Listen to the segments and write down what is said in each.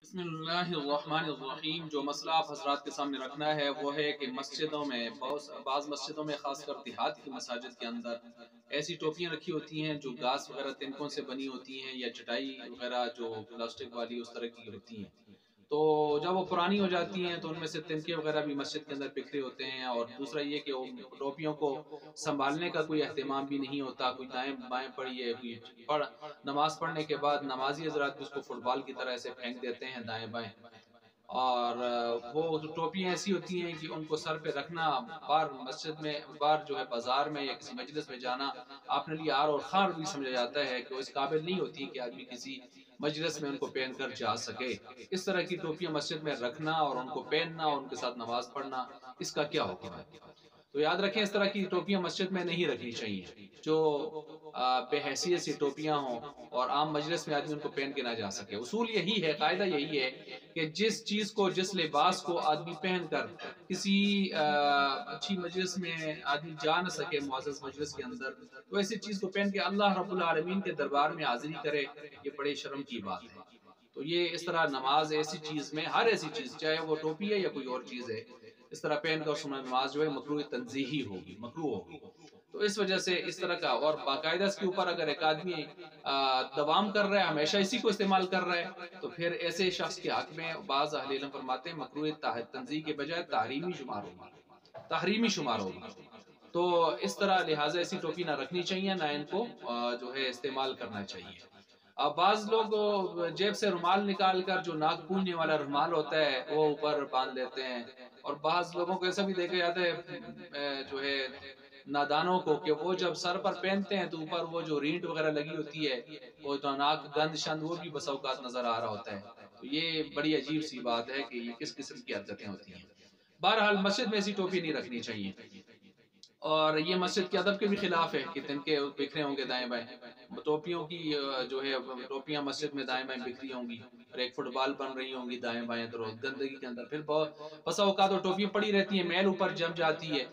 بسم اللہ الرحمن الرحیم۔ جو مسئلہ آپ حضرات کے سامنے رکھنا ہے وہ ہے کہ مسجدوں میں بعض مسجدوں میں خاص کر دیہات کی مساجد کے اندر ایسی ٹوپیاں رکھی ہوتی ہیں جو گھاس وغیرہ تنکوں سے بنی ہوتی ہیں یا چٹائی وغیرہ جو پلاسٹک والی اس طرح کی ہوتی ہیں، تو جب وہ پرانی ہو جاتی ہیں تو ان میں سے تنکے وغیرہ بھی مسجد کے اندر بکھرے ہوتے ہیں۔ اور دوسرا یہ کہ ٹوپیوں کو سنبھالنے کا کوئی اہتمام بھی نہیں ہوتا، کوئی دائیں بائیں پڑھیے، کوئی نماز پڑھنے کے بعد نمازی حضرات بھی اس کو فٹ بال کی طرح سے پھینک دیتے ہیں دائیں بائیں۔ اور وہ ٹوپیاں ایسی ہوتی ہیں کہ ان کو سر پہ رکھنا، بار مسجد میں، بار جو ہے بازار میں یا کسی مجلس میں جانا اپنے لیے عار اور خار بھی سمجھا جاتا ہے کہ وہ اس قابل نہیں ہوتی کہ آدمی کسی مجلس میں ان کو پہن کر جا سکے۔ اس طرح کی ٹوپیاں مسجد میں رکھنا اور ان کو پہننا اور ان کے ساتھ نماز پڑھنا، اس کا کیا حکم ہے؟ تو یاد رکھیں اس طرح کی ٹوپیاں مسجد میں نہیں رکھنی چاہیے، جو بے حیثیت سی ٹوپیاں ہوں اور عام مجلس میں آدمی ان کو پہن کے نہ جا سکے۔ اصول یہی ہے، قاعدہ یہی ہے کہ جس چیز کو، جس لباس کو آدمی پہن کر کسی اچھی مجلس میں آدمی جا نہ سکے، معزز مجلس کے اندر، تو ایسی چیز کو پہن کے اللہ رب العالمین کے دربار میں حاضری کرے، یہ بڑے شرم کی بات ہے۔ تو یہ اس طرح نماز ایسی چیز میں، ہر ایسی چیز چاہے وہ ٹوپی ہے یا کوئی اور چیز ہے، اس طرح پہن کر سنت نماز جو ہے مکروہ تنزیہی ہوگی، مکروہ ہوگی۔ تو اس وجہ سے اس طرح کا، اور باقاعدہ اس کے اوپر اگر ایک آدمی دوام کر رہا ہے، ہمیشہ اسی کو استعمال کر رہا ہے، تو پھر ایسے شخص کے حق میں بعض اہل علم فرماتے ہیں مکروہ تنزیہ کے بجائے تحریمی شمار ہوگی، تحریمی شمار ہوگی۔ تو اس طرح لہٰذا ایسی ٹوپی نہ رکھنی چاہیے، نہ ان کو جو ہے استعمال کرنا چاہیے۔ اب بعض لوگ جیب سے رومال نکال کر، جو ناک پونجنے والا رومال ہوتا ہے، وہ اوپر باندھ لیتے ہیں، اور بعض لوگوں کو ایسا بھی دیکھا جاتا ہے جو ہے نادانوں کو، کہ وہ جب سر پر پہنتے ہیں تو اوپر وہ جو رینٹ وغیرہ لگی ہوتی ہے، وہ تو ناک گند شند وہ بھی بسا اوقات نظر آ رہا ہوتا ہے۔ تو یہ بڑی عجیب سی بات ہے کہ یہ کس قسم کی حرکتیں ہوتی ہیں۔ بہرحال مسجد میں ایسی ٹوپی نہیں رکھنی چاہیے، اور یہ مسجد کے ادب کے بھی خلاف ہے کہ تن کے بکھرے ہوں گے دائیں بائیں۔ ٹوپیوں کی جو ہے ٹوپیاں مسجد میں دائیں بائیں بکھری ہوں گی، اور ایک فٹ بال بن رہی ہوں گی دائیں بائیں، تو گندگی کے اندر پھر بسا اوقات وہ ٹوپیاں پڑی رہتی ہیں، میل اوپر جم جاتی ہے،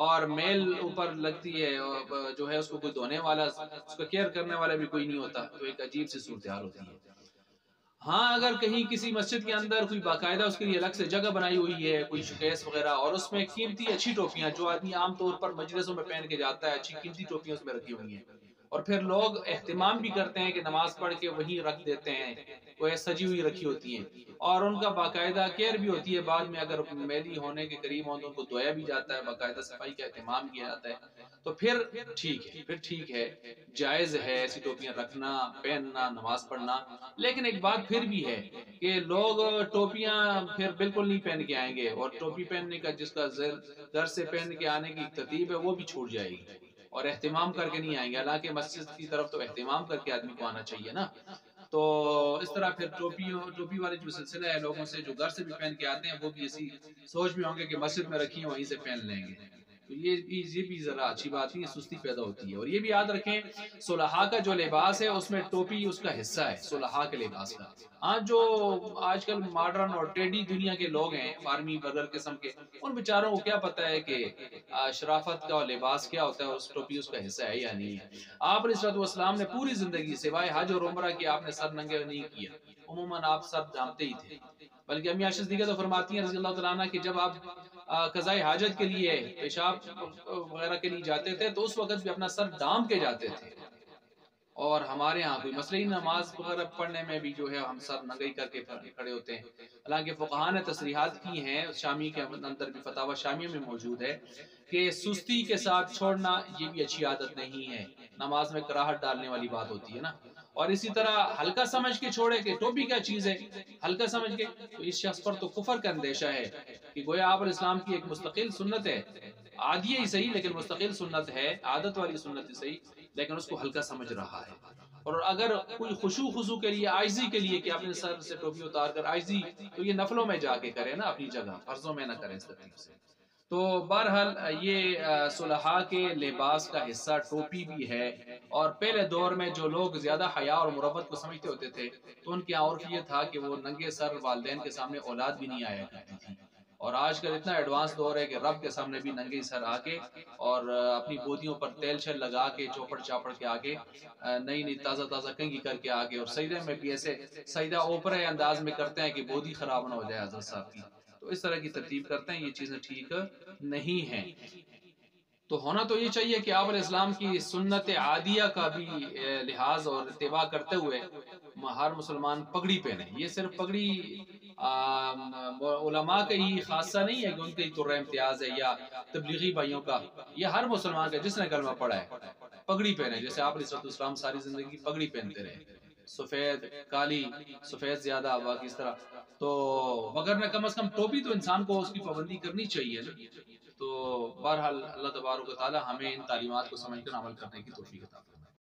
اور میل اوپر لگتی ہے، اور جو ہے اس کو کوئی دھونے والا، اس کو کیئر کرنے والا بھی کوئی نہیں ہوتا، تو ایک عجیب سی صورتحال ہوتی ہے۔ ہاں اگر کہیں کسی مسجد کے اندر کوئی باقاعدہ اس کے لیے الگ سے جگہ بنائی ہوئی ہے، کوئی شوکیس وغیرہ، اور اس میں قیمتی اچھی ٹوپیاں جو آدمی عام طور پر مجلسوں میں پہن کے جاتا ہے، اچھی قیمتی ٹوپیاں اس میں رکھی ہوئی ہیں، اور پھر لوگ اہتمام بھی کرتے ہیں کہ نماز پڑھ کے وہیں رکھ دیتے ہیں، وہ سجی ہوئی رکھی ہوتی ہیں، اور ان کا باقاعدہ کیئر بھی ہوتی ہے، بعد میں اگر میلی ہونے کے قریب ہوں تو ان کو دھویا بھی جاتا ہے، باقاعدہ صفائی کا اہتمام کیا جاتا ہے، تو پھر ٹھیک ہے، پھر ٹھیک ہے، جائز ہے ایسی ٹوپیاں رکھنا، پہننا، نماز پڑھنا۔ لیکن ایک بات پھر بھی ہے کہ لوگ ٹوپیاں پھر بالکل نہیں پہن کے آئیں گے، اور ٹوپی پہننے کا جس کا گھر سے پہن کے آنے کی ترتیب ہے وہ بھی چھوٹ جائے گی، اور اہتمام کر کے نہیں آئیں گے، حالانکہ مسجد کی طرف تو اہتمام کر کے آدمی کو آنا چاہیے نا۔ تو اس طرح پھر ٹوپی والے جو سلسلہ ہے لوگوں سے جو گھر سے بھی پہن کے آتے ہیں، وہ بھی اسی سوچ میں ہوں گے کہ مسجد میں رکھی ہیں وہیں سے پہن لیں گے، تو یہ بھی ذرا اچھی بات نہیں، سستی پیدا ہوتی ہے۔ اور یہ بھی یاد رکھیں صلحاء کا جو لباس ہے اس میں ٹوپی اس کا حصہ ہے، صلحاء کے لباس کا۔ جو آج کل ماڈرن اور ٹیڈی دنیا کے لوگ ہیں، فارمی برگر قسم کے، ان بیچاروں کو کیا پتہ ہے کہ شرافت کا لباس کیا ہوتا ہے، اس ٹوپی اس کا حصہ ہے یا نہیں ہے۔ آپ علیہ السلام نے پوری زندگی سوائے حج اور عمرہ کی آپ نے سر ننگے نہیں کیا، عموماً آپ سر ڈھانپتے ہی تھے، بلکہ امی عائشہ صدیقہ تو فرماتی ہیں رضی اللہ تعالیٰ عنہ کہ جب آپ قضاء حاجت کے لیے، پیشاب وغیرہ کے لیے جاتے تھے تو اس وقت بھی اپنا سر ڈھانپ کے جاتے تھے، اور ہمارے ہاں کوئی مسئلہ ہی نماز وغیرہ پڑھنے میں بھی جو ہے ہم سر ننگئی کر کے کھڑے ہوتے ہیں۔ حالانکہ فقہاء نے تصریحات کی ہیں، شامی کے اندر بھی فتاوی شامیہ میں موجود ہے کہ سستی کے ساتھ چھوڑنا یہ بھی اچھی عادت نہیں ہے، نماز میں کراہت ڈالنے والی بات ہوتی ہے نا۔ اور اسی طرح ہلکا سمجھ کے چھوڑے کہ ٹوپی کیا چیز ہے، ہلکا سمجھ کے، تو اس شخص پر تو کفر کا اندیشہ ہے کہ گویا آپ علیہ السلام کی ایک مستقل سنت ہے، عادی ہی صحیح لیکن مستقل سنت ہے، عادت والی سنت ہی صحیح، لیکن اس کو ہلکا سمجھ رہا ہے۔ اور اگر کوئی خشوع خضوع کے لیے، عاجزی کے لیے کہ اپنے سر سے ٹوپی اتار کر عاجزی، تو یہ نفلوں میں جا کے کرے نا اپنی جگہ، فرضوں میں نہ کرے اس ترتیب سے۔ تو بہرحال یہ صلحاء کے لباس کا حصہ ٹوپی بھی ہے، اور پہلے دور میں جو لوگ زیادہ حیا اور مروت کو سمجھتے ہوتے تھے تو ان کے عرف یہ تھا کہ وہ ننگے سر والدین کے سامنے اولاد بھی نہیں آیا کرتی تھی، اور آج کل اتنا ایڈوانس دور ہے کہ رب کے سامنے بھی ننگے سر آ کے اور اپنی بودیوں پر تیل شل لگا کے چوپڑ چاپڑ کے آگے نئی نئی تازہ تازہ کنگھی کر کے آگے، اور سجدے میں بھی ایسے سجدہ اوپرے انداز میں کرتے ہیں کہ بودی خراب نہ ہو جائے حضرت صاحب کی، تو اس طرح کی ترتیب کرتے ہیں، یہ چیزیں ٹھیک نہیں ہیں۔ تو ہونا تو یہ چاہیے کہ آپ علیہ السلام کی سنت عادیہ کا بھی لحاظ اور اتباع کرتے ہوئے ہر مسلمان پگڑی پہنے۔ یہ صرف پگڑی علماء کا ہی خاصہ نہیں ہے کہ ان کا ہی تر امتیاز ہے یا تبلیغی بھائیوں کا، یہ ہر مسلمان کا جس نے کلمہ پڑھا ہے پگڑی پہنے، جیسے آپ علیہ السلام ساری زندگی پگڑی پہنتے رہے، سفید کالی سفید زیادہ باقی اس طرح، تو وگرنہ کم از کم ٹوپی تو انسان کو اس کی پابندی کرنی چاہیے نا۔ تو بہرحال اللہ تبارک و تعالی ہمیں ان تعلیمات کو سمجھ کر عمل کرنے کی توفیق عطا فرمائے۔